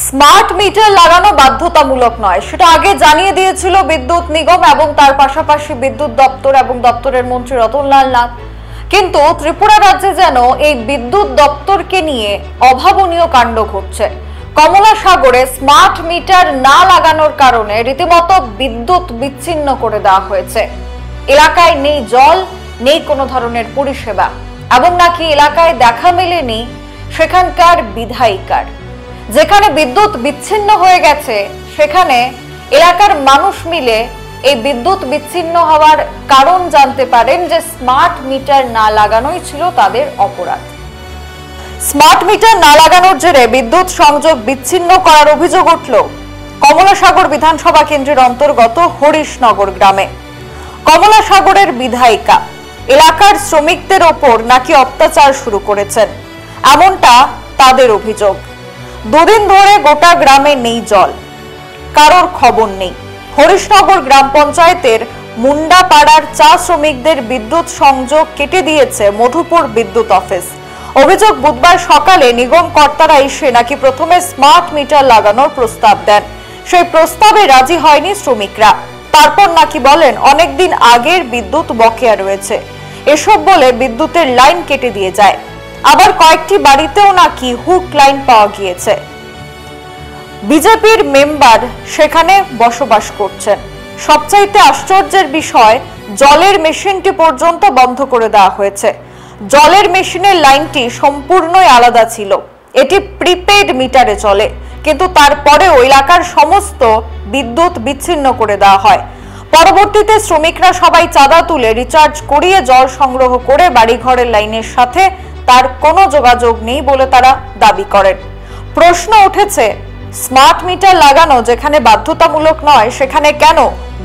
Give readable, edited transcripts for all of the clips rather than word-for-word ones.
Smart meter লাগানো বাধ্যতামূলক নয়, সেটা আগে জানিয়ে দিয়েছিল বিদ্যুৎ নিগম এবং তার পাশাপাশি বিদ্যুৎ দপ্তর এবং দপ্তরের মন্ত্রী রতনলাল নাথ। কিন্তু ত্রিপুরা রাজ্যে যেন এই বিদ্যুৎ দপ্তরকে নিয়ে অভাবনীয় কাণ্ড ঘটছে। কমলা সাগরে স্মার্ট মিটার না লাগানোর কারণে রীতিমতো বিদ্যুৎ বিচ্ছিন্ন করে দেওয়া হয়েছে। এলাকায় নেই জল, নেই কোনো ধরনের পরিষেবা, এবং নাকি এলাকায় দেখা মেলেনি সেখানকার বিধায়িকার। যেখানে বিদ্যুৎ বিচ্ছিন্ন হয়ে গেছে সেখানে এলাকার মানুষ মিলে এই বিদ্যুৎ বিচ্ছিন্ন হওয়ার কারণ জানতে পারেন যে স্মার্ট মিটার না লাগানোই ছিল তাদের অপরাধ। স্মার্ট মিটার না লাগানোর জেরে বিদ্যুৎ সংযোগ বিচ্ছিন্ন করার অভিযোগ উঠল কমলাসাগর বিধানসভা কেন্দ্রের অন্তর্গত হরিশনগর গ্রামে। কমলাসাগরের বিধায়িকা এলাকার শ্রমিকদের ওপর নাকি অত্যাচার শুরু করেছেন, এমনটা তাদের অভিযোগ। দুদিন ধরে গোটা গ্রামে নেই জল, কারোর খবর নেই। হরিশনগর গ্রাম পঞ্চায়েতের মুন্ডাপাড়ার চা শ্রমিকদের বিদ্যুৎ সংযোগ কেটে দিয়েছে মধুপুর বিদ্যুৎ অফিস। অভিযোগ, বুধবার সকালে নিগম কর্তারা এসে নাকি প্রথমে স্মার্ট মিটার লাগানোর প্রস্তাব দেন। সেই প্রস্তাবে রাজি হয়নি শ্রমিকরা। তারপর নাকি বলেন অনেকদিন আগের বিদ্যুৎ বকেয়া রয়েছে, এসব বলে বিদ্যুতের লাইন কেটে দিয়ে যায়। আবার কয়েকটি বাড়িতেও নাকি হুক লাইন পাওয়া গিয়েছে। বিজেপির মেম্বার সেখানে বসবাস করছেন। সবচাইতে আশ্চর্যের বিষয়, জলের মেশিনটি পর্যন্ত বন্ধ করে দেওয়া হয়েছে। জলের মেশিনের লাইনটি সম্পূর্ণই আলাদা ছিল। এটি প্রিপেড মিটারে চলে, কিন্তু তারপরেও এলাকার সমস্ত বিদ্যুৎ বিচ্ছিন্ন করে দেওয়া হয়। পরবর্তীতে শ্রমিকরা সবাই চাঁদা তুলে রিচার্জ করিয়ে জল সংগ্রহ করে বাড়িঘরের লাইনের সাথে তার কোনো যোগাযোগ নেই বলে তারা দাবি করেন। প্রশ্ন উঠেছে, স্মার্ট মিটার লাগানো যেখানে বাধ্যতামূলক নয়, সেখানে কেন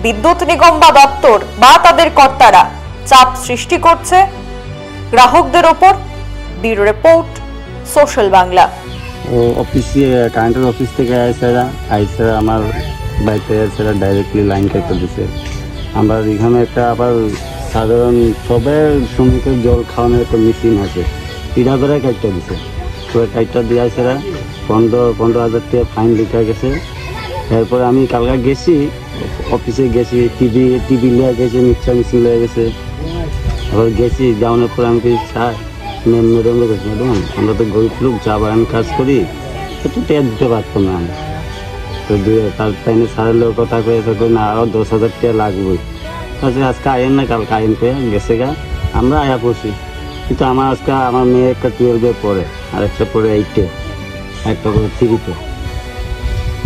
বিদ্যুৎ নিগম বা দপ্তর বা তাদের কর্তারা চাপ সৃষ্টি করছে গ্রাহকদের ওপর? Bureau report, social Bangla. অফিসে কারেন্টের অফিস থেকে আইসে আমার বাড়িতে এসে ডাইরেক্টলি লাইন কেটে দিছে। আমরা এখানে একটা আবার সাধারণ সবের শ্রমিকের জল খাওয়ানোর একটা মেশিন আছে, 3,000 কেটে দিছে। তো কাইটটা দিয়ে আসে 15,000 টাকা ফাইন লিখা গেছে। এরপরে আমি কালকে গেছি অফিসে, গেছি টিভি লিয়ে গেছে, মিক্সার মেশিন লিয়ে গেছে। আবার গেছি যাওয়ানোর পরে আমি স্যার ম্যাডামরা গেছি, ম্যাডাম আমরা তো গরিব লোক, চা বাগান কাজ করি, একটু টেয়া দিতে পারতাম না। তো তার টাইমে স্যারের লোক কথা কয়েছে না, আরও 10,000 টাকা লাগবে। আজকে আয়েন না, কালকে আয়েন পেয়ে গেছে গা, আমরা আয়া পড়ছি। কিন্তু আমার আজকে আমার মেয়ে একটা 12-এ পড়ে, আর একটা পড়ে 8-এ, একটা করে 3-তে।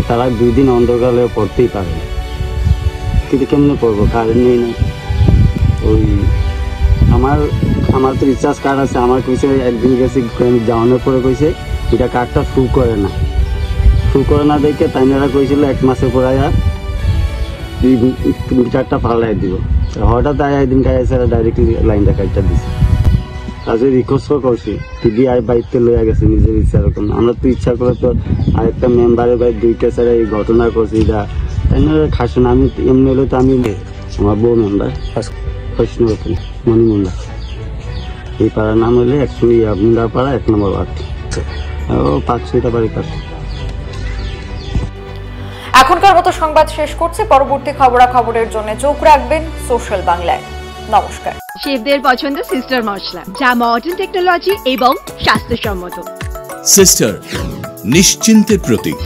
তারা 2 দিন অন্ধকালে পড়তেই পারে, কিন্তু কেমনে পড়বো, কারেন্ট নেই না। ওই আমার তো রিচার্জ কার্ড আছে, আমার কইছে একদিন গেছি যাওয়ানোর পরে কইছে এটা কার্ডটা ফু করে না দেখে তাইনারা কইছিল 1 মাসের পর আয়া মিটারটা ফালাই দিব। হঠাৎ আয়া একদিন গাইছে ডাইরেক্টলি লাইনটা কাটটা দিছে। তাদের রিকোয়েস্ট করছি টিভি আর বাইতে লইয়া গেছে নিজের ইচ্ছা রকম। আমরা তো ইচ্ছা করে তো আরেকটা মেম্বারের বাড়ি 2টা স্যার এই ঘটনা করছি, যা তাইনারা খাসে না। আমি এমনি হলে তো আমি আমার বউ মেম্বার মণিমুন্ডা, এই পাড়ার নাম হলে 100 মুন্ডা পাড়া 1 নম্বর ওয়ার্ড, 5-6টা বাড়ি পাশে। এখনকার মতো সংবাদ শেষ করছে। পরবর্তী খবরাখবরের জন্য চোখ রাখবেন সোশ্যাল বাংলায়। নমস্কার। শেফদের পছন্দ সিস্টার মশলা, যা মডার্ন টেকনোলজি এবং স্বাস্থ্যসম্মত। সিস্টার, নিশ্চিন্তের প্রতীক।